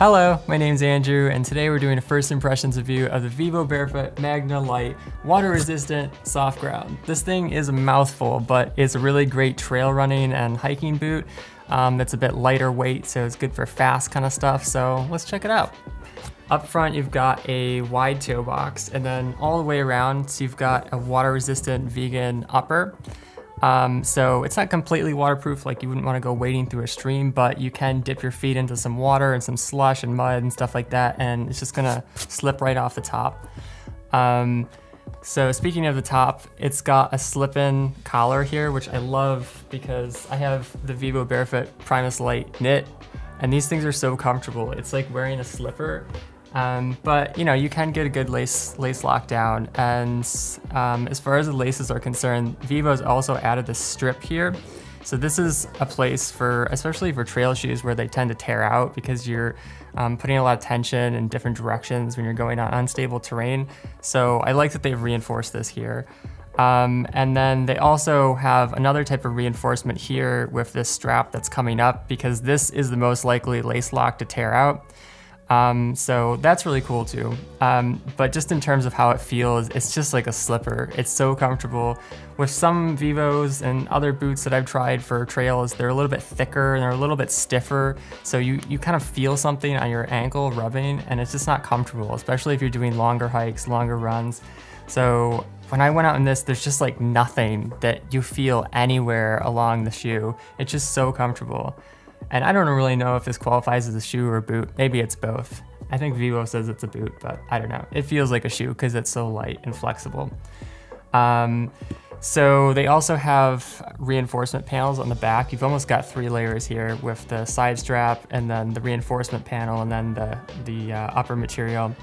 Hello, my name's Andrew, and today we're doing a first impressions review of the Vivo Barefoot MAGNA LITE water resistant soft ground. This thing is a mouthful, but it's a really great trail running and hiking boot that's a bit lighter weight, so it's good for fast kind of stuff, so let's check it out. Up front, you've got a wide toe box, and then all the way around, so you've got a water resistant vegan upper. So it's not completely waterproof, like you wouldn't want to go wading through a stream, but you can dip your feet into some water and some slush and mud and stuff like that, and it's just gonna slip right off the top. So speaking of the top, it's got a slip-in collar here, which I love because I have the Vivo Barefoot Primus Lite knit, and these things are so comfortable. It's like wearing a slipper. But you know, you can get a good lace lock down, and as far as the laces are concerned, Vivo's also added this strip here. So this is a place for, especially for trail shoes, where they tend to tear out because you're putting a lot of tension in different directions when you're going on unstable terrain. So I like that they've reinforced this here. And then they also have another type of reinforcement here with this strap that's coming up, because this is the most likely lace lock to tear out. So that's really cool too. But just in terms of how it feels, it's just like a slipper. It's so comfortable. With some Vivos and other boots that I've tried for trails, they're a little bit thicker and they're a little bit stiffer. So you kind of feel something on your ankle rubbing, and it's just not comfortable, especially if you're doing longer hikes, longer runs. So when I went out in this, there's just like nothing that you feel anywhere along the shoe. It's just so comfortable. And I don't really know if this qualifies as a shoe or a boot. Maybe it's both. I think Vivo says it's a boot, but I don't know. It feels like a shoe because it's so light and flexible. So they also have reinforcement panels on the back. You've almost got 3 layers here with the side strap and then the reinforcement panel and then the upper material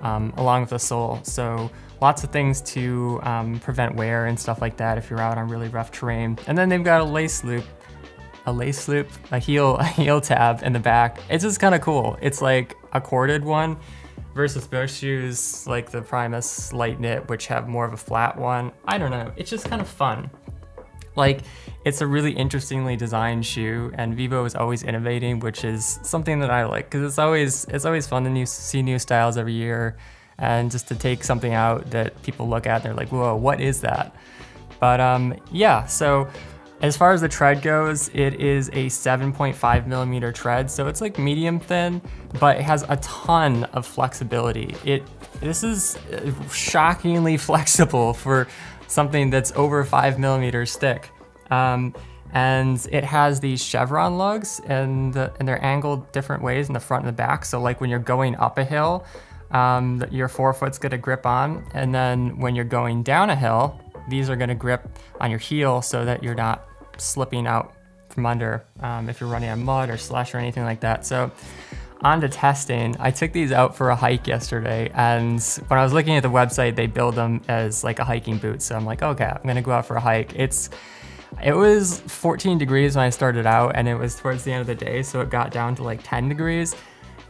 along with the sole. So lots of things to prevent wear and stuff like that if you're out on really rough terrain. And then they've got a heel tab in the back. It's just kind of cool. It's like a corded one versus most shoes like the Primus Lite Knit, which have more of a flat one. I don't know, it's just kind of fun. Like, it's a really interestingly designed shoe, and Vivo is always innovating, which is something that I like, because it's always fun to see new styles every year, and just to take something out that people look at and they're like, whoa, what is that? But yeah, so as far as the tread goes, it is a 7.5 millimeter tread, so it's like medium thin, but it has a ton of flexibility. This is shockingly flexible for something that's over 5 millimeters thick. And it has these chevron lugs, and they're angled different ways in the front and the back. So like when you're going up a hill, your forefoot's gonna grip on, and then when you're going down a hill, these are gonna grip on your heel so that you're not slipping out from under if you're running on mud or slush or anything like that. So on to testing. I took these out for a hike yesterday, and when I was looking at the website, they build them as like a hiking boot. So I'm like, okay, I'm gonna go out for a hike. It was 14 degrees when I started out, and it was towards the end of the day, so it got down to like 10 degrees.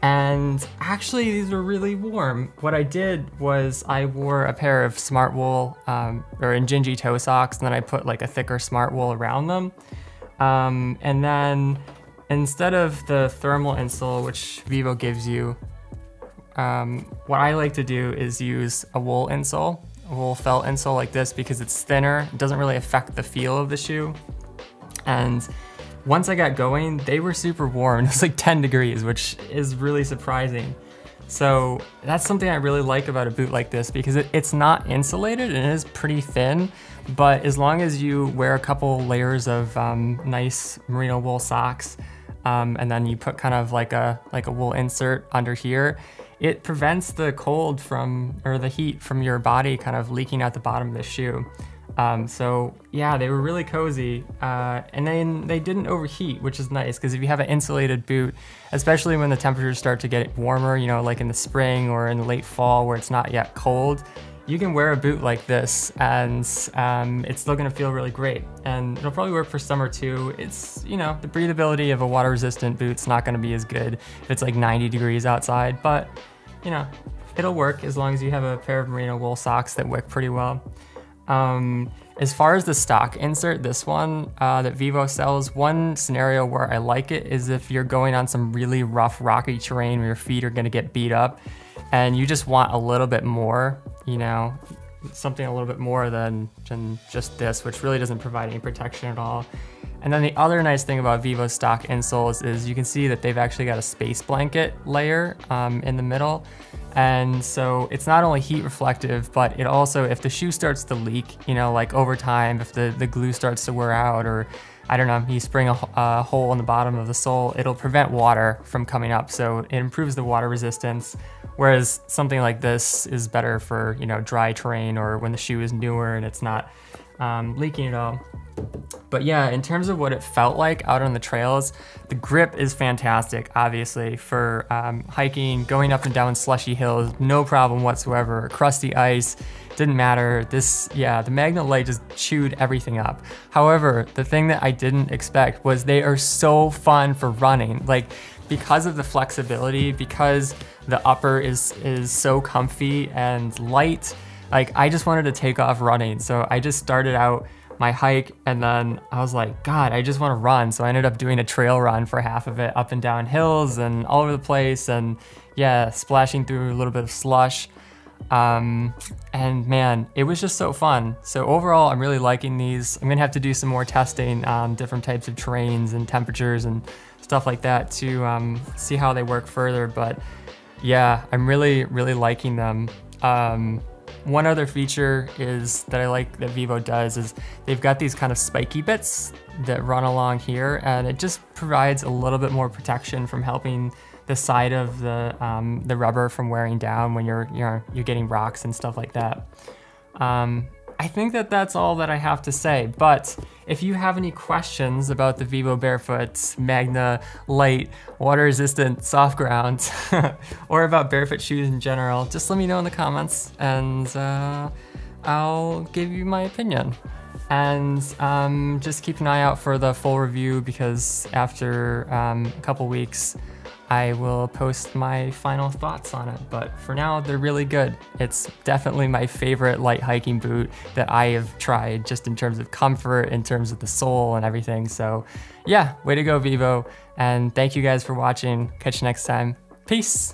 And actually, these were really warm. What I did was I wore a pair of smart wool or Injinji toe socks, and then I put like a thicker smart wool around them. And then instead of the thermal insole, which Vivo gives you, what I like to do is use a wool insole, a wool felt insole like this, because it's thinner. It doesn't really affect the feel of the shoe. And once I got going, they were super warm. It was like 10 degrees, which is really surprising. So that's something I really like about a boot like this, because it's not insulated and it is pretty thin, but as long as you wear a couple layers of nice merino wool socks, and then you put kind of like a wool insert under here, it prevents the cold or the heat from your body kind of leaking out the bottom of the shoe. So yeah, they were really cozy, and then they didn't overheat, which is nice, because if you have an insulated boot, especially when the temperatures start to get warmer, you know, like in the spring or in the late fall where it's not yet cold, you can wear a boot like this and it's still gonna feel really great. And it'll probably work for summer too. It's, you know, the breathability of a water resistant boot's not gonna be as good if it's like 90 degrees outside, but you know, it'll work as long as you have a pair of merino wool socks that wick pretty well. As far as the stock insert, this one that Vivo sells, one scenario where I like it is if you're going on some really rough, rocky terrain where your feet are gonna get beat up and you just want a little bit more, you know, something a little bit more than just this, which really doesn't provide any protection at all. And then the other nice thing about Vivo stock insoles is you can see that they've actually got a space blanket layer in the middle. And so it's not only heat reflective, but it also, if the shoe starts to leak, you know, like over time, if the glue starts to wear out, or I don't know, you spring a hole in the bottom of the sole, it'll prevent water from coming up. So it improves the water resistance. Whereas something like this is better for, you know, dry terrain or when the shoe is newer and it's not leaking at all. But yeah, in terms of what it felt like out on the trails, the grip is fantastic, obviously, for hiking, going up and down slushy hills, no problem whatsoever. Crusty ice, didn't matter. The MAGNA LITE just chewed everything up. However, the thing that I didn't expect was they are so fun for running. Like, because of the flexibility, because the upper is so comfy and light, like I just wanted to take off running. So I just started out my hike and then I was like, God, I just want to run. So I ended up doing a trail run for half of it, up and down hills and all over the place, and yeah, splashing through a little bit of slush. And man, it was just so fun. So overall, I'm really liking these. I'm gonna have to do some more testing on different types of terrains and temperatures and stuff like that to see how they work further. But yeah, I'm really, really liking them. One other feature is that I like that Vivo does is they've got these kind of spiky bits that run along here, and it just provides a little bit more protection from helping the side of the rubber from wearing down when you're getting rocks and stuff like that. I think that that's all that I have to say, but if you have any questions about the Vivo Barefoot MAGNA LITE water resistant soft ground or about barefoot shoes in general, just let me know in the comments and I'll give you my opinion. And just keep an eye out for the full review, because after a couple weeks I will post my final thoughts on it. But for now, they're really good. It's definitely my favorite light hiking boot that I have tried, just in terms of comfort, in terms of the sole and everything. So yeah, way to go, Vivo. And thank you guys for watching. Catch you next time. Peace.